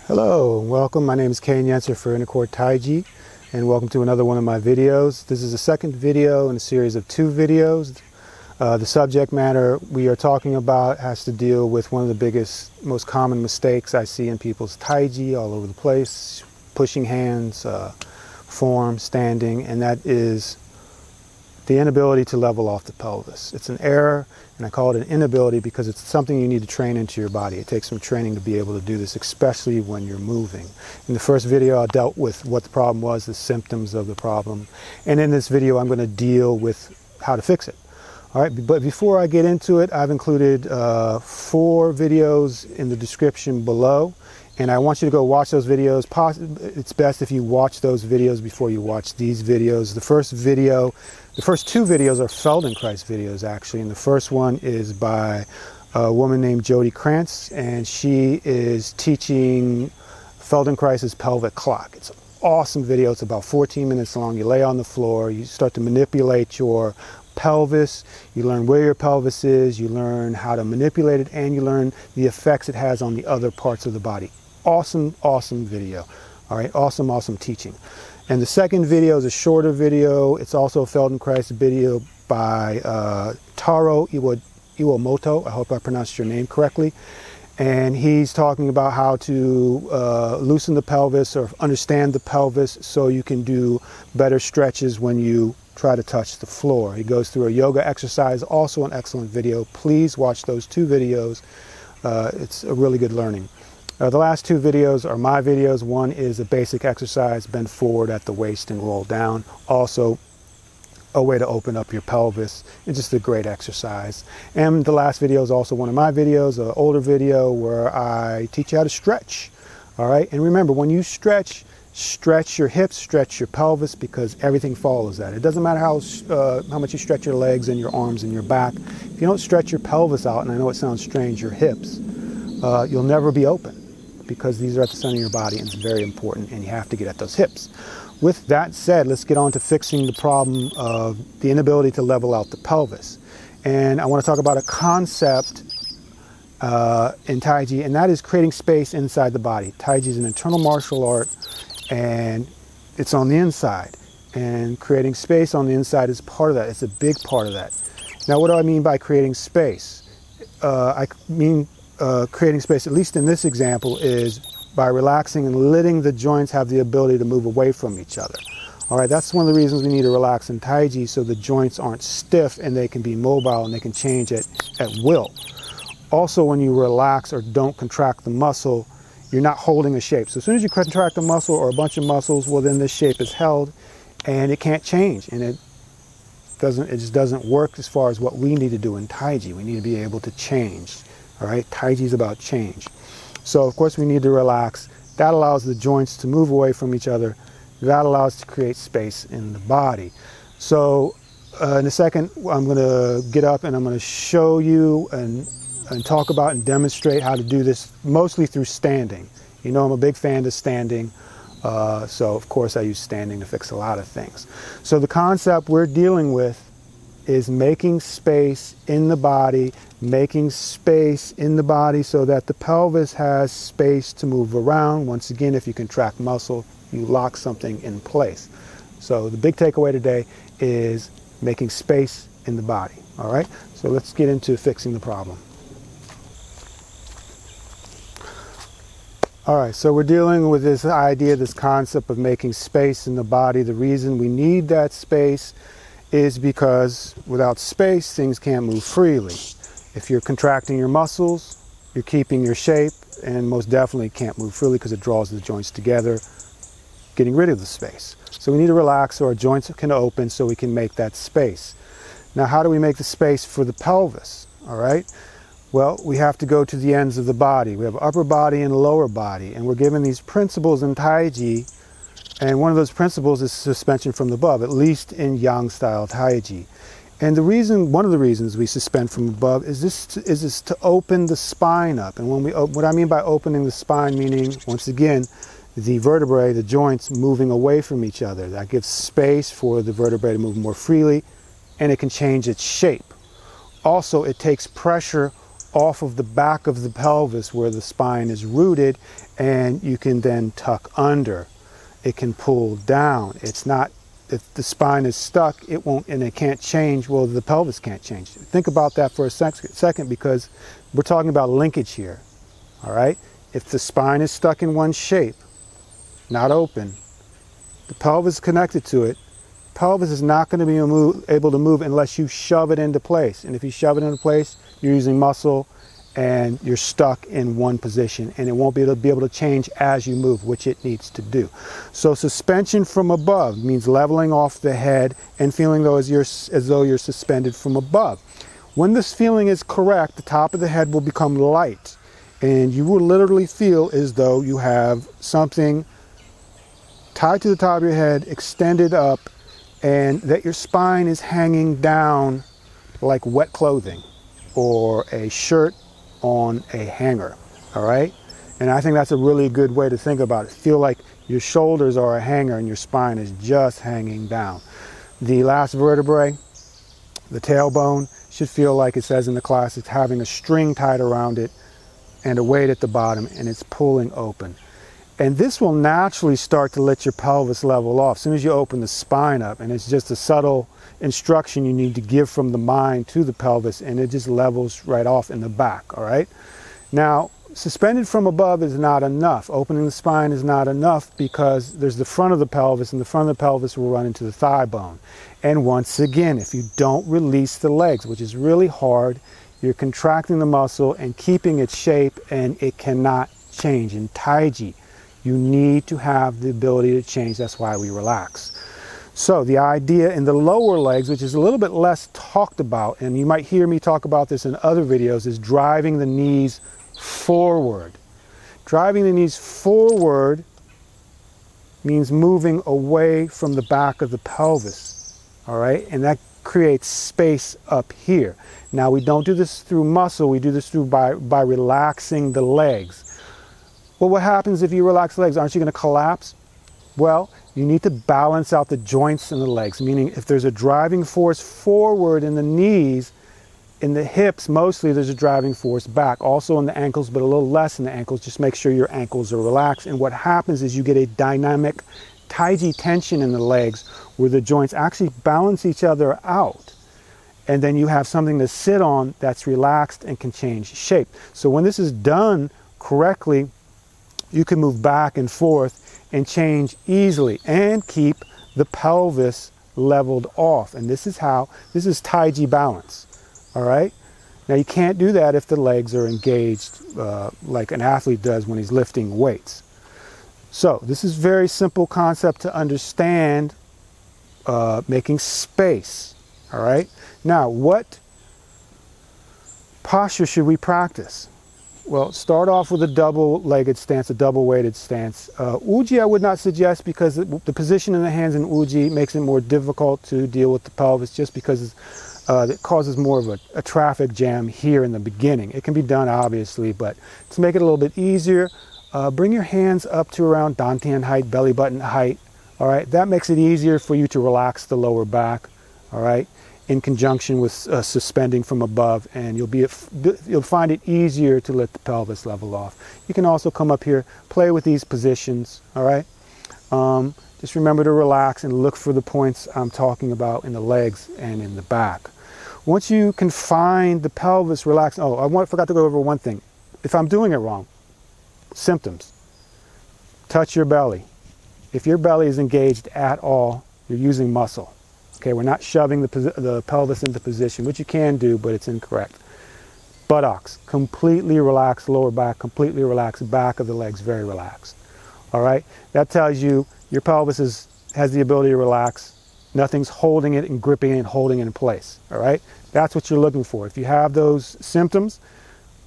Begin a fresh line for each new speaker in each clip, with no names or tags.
Hello and welcome. My name is Cain Yentzer for innercourttaiji, and welcome to another one of my videos. This is the second video in a series of 2 videos. The subject matter we are talking about has to deal with one of the biggest, most common mistakes I see in people's taiji all over the place, pushing hands, form, standing, and that is the inability to level off the pelvis. It's an error, and I call it an inability because it's something you need to train into your body. It takes some training to be able to do this, especially when you're moving. In the first video, I dealt with what the problem was, the symptoms of the problem, and in this video, I'm going to deal with how to fix it. All right, but before I get into it, I've included 4 videos in the description below, and I want you to go watch those videos. It's best if you watch those videos before you watch these videos. The first 2 videos are Feldenkrais videos, actually, and the first one is by a woman named Jodie Krantz, and she is teaching Feldenkrais' pelvic clock. It's an awesome video. It's about 14 minutes long. You lay on the floor, you start to manipulate your pelvis, you learn where your pelvis is, you learn how to manipulate it, and you learn the effects it has on the other parts of the body. Awesome, awesome video. All right, awesome, awesome teaching. And the second video is a shorter video. It's also a Feldenkrais video by Taro Iwamoto. I hope I pronounced your name correctly. And he's talking about how to loosen the pelvis or understand the pelvis so you can do better stretches when you try to touch the floor. He goes through a yoga exercise, also an excellent video. Please watch those 2 videos. It's a really good learning. The last 2 videos are my videos. One is a basic exercise, bend forward at the waist and roll down. Also a way to open up your pelvis. It's just a great exercise. And the last video is also one of my videos, an older video where I teach you how to stretch. All right, and remember, when you stretch your hips, stretch your pelvis, because everything follows that. It doesn't matter how much you stretch your legs and your arms and your back. If you don't stretch your pelvis out, and I know it sounds strange, your hips, you'll never be open, because these are at the center of your body and it's very important, and you have to get at those hips. With that said, let's get on to fixing the problem of the inability to level out the pelvis. And I want to talk about a concept in Taiji, and that is creating space inside the body. Taiji is an internal martial art, and it's on the inside. And creating space on the inside is part of that. It's a big part of that. Now, what do I mean by creating space? I mean creating space, at least in this example, is by relaxing and letting the joints have the ability to move away from each other. All right, that's one of the reasons we need to relax in Taiji, so the joints aren't stiff and they can be mobile and they can change at will. Also, when you relax or don't contract the muscle, you're not holding a shape. So as soon as you contract a muscle or a bunch of muscles, well, then this shape is held and it can't change, and it just doesn't work as far as what we need to do in Taiji. We need to be able to change. All right, Taiji is about change. So of course we need to relax. That allows the joints to move away from each other. That allows to create space in the body. So in a second, I'm going to get up and I'm going to show you and talk about and demonstrate how to do this, mostly through standing. You know, I'm a big fan of standing. So of course I use standing to fix a lot of things. So the concept we're dealing with is making space in the body, so that the pelvis has space to move around. Once again, if you contract muscle, you lock something in place. So the big takeaway today is making space in the body. All right, so let's get into fixing the problem. All right, so we're dealing with this idea, this concept of making space in the body. The reason we need that space is because without space, things can't move freely. If you're contracting your muscles, you're keeping your shape, and most definitely can't move freely because it draws the joints together, getting rid of the space. So we need to relax so our joints can open so we can make that space. Now, how do we make the space for the pelvis? All right. Well, we have to go to the ends of the body. We have upper body and lower body, and we're given these principles in Taiji. And one of those principles is suspension from above, at least in Yang style Taiji. And one of the reasons we suspend from above is this to open the spine up. And what I mean by opening the spine, meaning, once again, the vertebrae, the joints moving away from each other. That gives space for the vertebrae to move more freely, and it can change its shape. Also, it takes pressure off of the back of the pelvis where the spine is rooted, and you can then tuck under. It can pull down. It's not, if the spine is stuck, it won't, and it can't change, well, the pelvis can't change. Think about that for a second, because we're talking about linkage here, all right? If the spine is stuck in one shape, not open, the pelvis is connected to it, pelvis is not going to be able to move unless you shove it into place. And if you shove it into place, you're using muscle and you're stuck in one position, and it won't be able to change as you move, which it needs to do. So suspension from above means leveling off the head and feeling as though you're suspended from above. When this feeling is correct, the top of the head will become light, and you will literally feel as though you have something tied to the top of your head, extended up, and that your spine is hanging down like wet clothing or a shirt on a hanger, all right? And I think that's a really good way to think about it. Feel like your shoulders are a hanger and your spine is just hanging down. The last vertebrae, the tailbone, should feel like it says in the class, it's having a string tied around it and a weight at the bottom, and it's pulling open. And this will naturally start to let your pelvis level off as soon as you open the spine up, and it's just a subtle instruction you need to give from the mind to the pelvis, and it just levels right off in the back, all right? Now, suspended from above is not enough. Opening the spine is not enough, because there's the front of the pelvis, and the front of the pelvis will run into the thigh bone. And once again, if you don't release the legs, which is really hard, you're contracting the muscle and keeping its shape, and it cannot change. In Taiji, you need to have the ability to change. That's why we relax. So the idea in the lower legs, which is a little bit less talked about, and you might hear me talk about this in other videos, is driving the knees forward. Driving the knees forward means moving away from the back of the pelvis, all right? And that creates space up here. Now, we don't do this through muscle, we do this by relaxing the legs. Well, what happens if you relax the legs? Aren't you going to collapse? Well, you need to balance out the joints in the legs, meaning if there's a driving force forward in the knees, in the hips mostly there's a driving force back, also in the ankles, but a little less in the ankles. Just make sure your ankles are relaxed. And what happens is you get a dynamic Taiji tension in the legs where the joints actually balance each other out. And then you have something to sit on that's relaxed and can change shape. So when this is done correctly, you can move back and forth and change easily and keep the pelvis leveled off. And this is Taiji balance, all right? Now you can't do that if the legs are engaged like an athlete does when he's lifting weights. So this is a very simple concept to understand, making space, all right? Now, what posture should we practice? Well, start off with a double-legged stance, a double-weighted stance. Uji I would not suggest, because the position in the hands in Uji makes it more difficult to deal with the pelvis, just because it causes more of a traffic jam here in the beginning. It can be done, obviously, but to make it a little bit easier, bring your hands up to around dantian height, belly button height, all right? That makes it easier for you to relax the lower back, all right, in conjunction with suspending from above, and you'll find it easier to let the pelvis level off. You can also come up here, play with these positions, all right? Just remember to relax and look for the points I'm talking about in the legs and in the back. Once you can find the pelvis relaxed, I forgot to go over one thing. If I'm doing it wrong, symptoms. Touch your belly. If your belly is engaged at all, you're using muscle. Okay, we're not shoving the pelvis into position, which you can do, but it's incorrect. Buttocks, completely relaxed lower back, completely relaxed back of the legs, very relaxed. All right, that tells you your pelvis has the ability to relax. Nothing's holding it and gripping it and holding it in place. All right, that's what you're looking for. If you have those symptoms,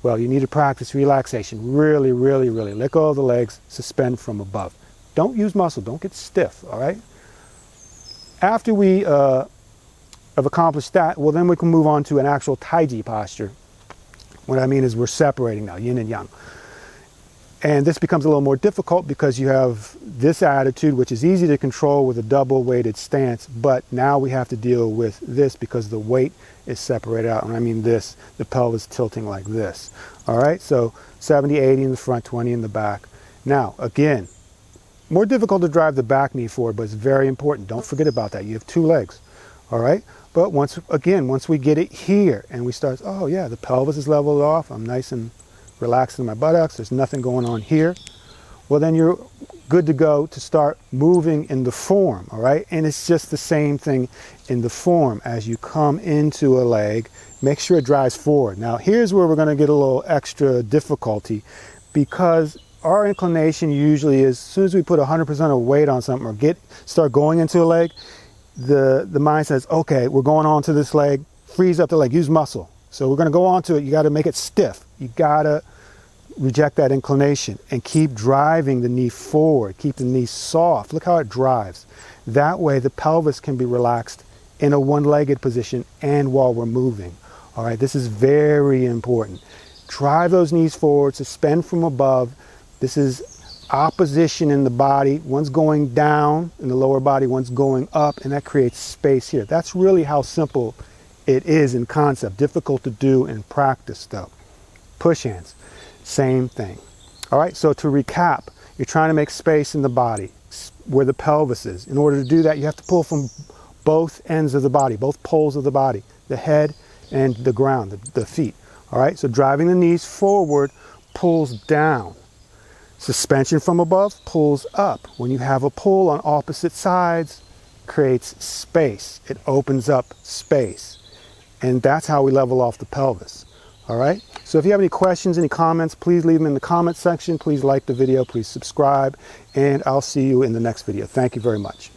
well, you need to practice relaxation. Really, really, really. Let go of the legs, suspend from above. Don't use muscle, don't get stiff, all right? After we have accomplished that, well, then we can move on to an actual Taiji posture. What I mean is we're separating now, yin and yang. And this becomes a little more difficult because you have this attitude, which is easy to control with a double weighted stance, but now we have to deal with this because the weight is separated out. And I mean this, the pelvis tilting like this. All right, so 70, 80 in the front, 20 in the back. Now, again, more difficult to drive the back knee forward, but it's very important. Don't forget about that. You have two legs, all right? But once we get it here and we start, oh yeah, the pelvis is leveled off, I'm nice and relaxed in my buttocks, there's nothing going on here, well then you're good to go to start moving in the form, all right? And it's just the same thing in the form. As you come into a leg, make sure it drives forward. Now here's where we're going to get a little extra difficulty, because our inclination usually is, as soon as we put 100% of weight on something or start going into a leg, the mind says, okay, we're going on to this leg, freeze up the leg, use muscle. So we're going to go on to it, you got to make it stiff. You got to reject that inclination and keep driving the knee forward, keep the knee soft. Look how it drives. That way the pelvis can be relaxed in a one-legged position and while we're moving. All right, this is very important. Drive those knees forward, suspend from above. This is opposition in the body. One's going down in the lower body, one's going up, and that creates space here. That's really how simple it is in concept. Difficult to do in practice though. Push hands, same thing. All right, so to recap, you're trying to make space in the body where the pelvis is. In order to do that, you have to pull from both ends of the body, both poles of the body, the head and the ground, the feet. All right, so driving the knees forward pulls down. Suspension from above pulls up. When you have a pull on opposite sides, creates space. It opens up space. And that's how we level off the pelvis. All right, so if you have any questions, any comments, please leave them in the comment section. Please like the video, please subscribe, and I'll see you in the next video. Thank you very much.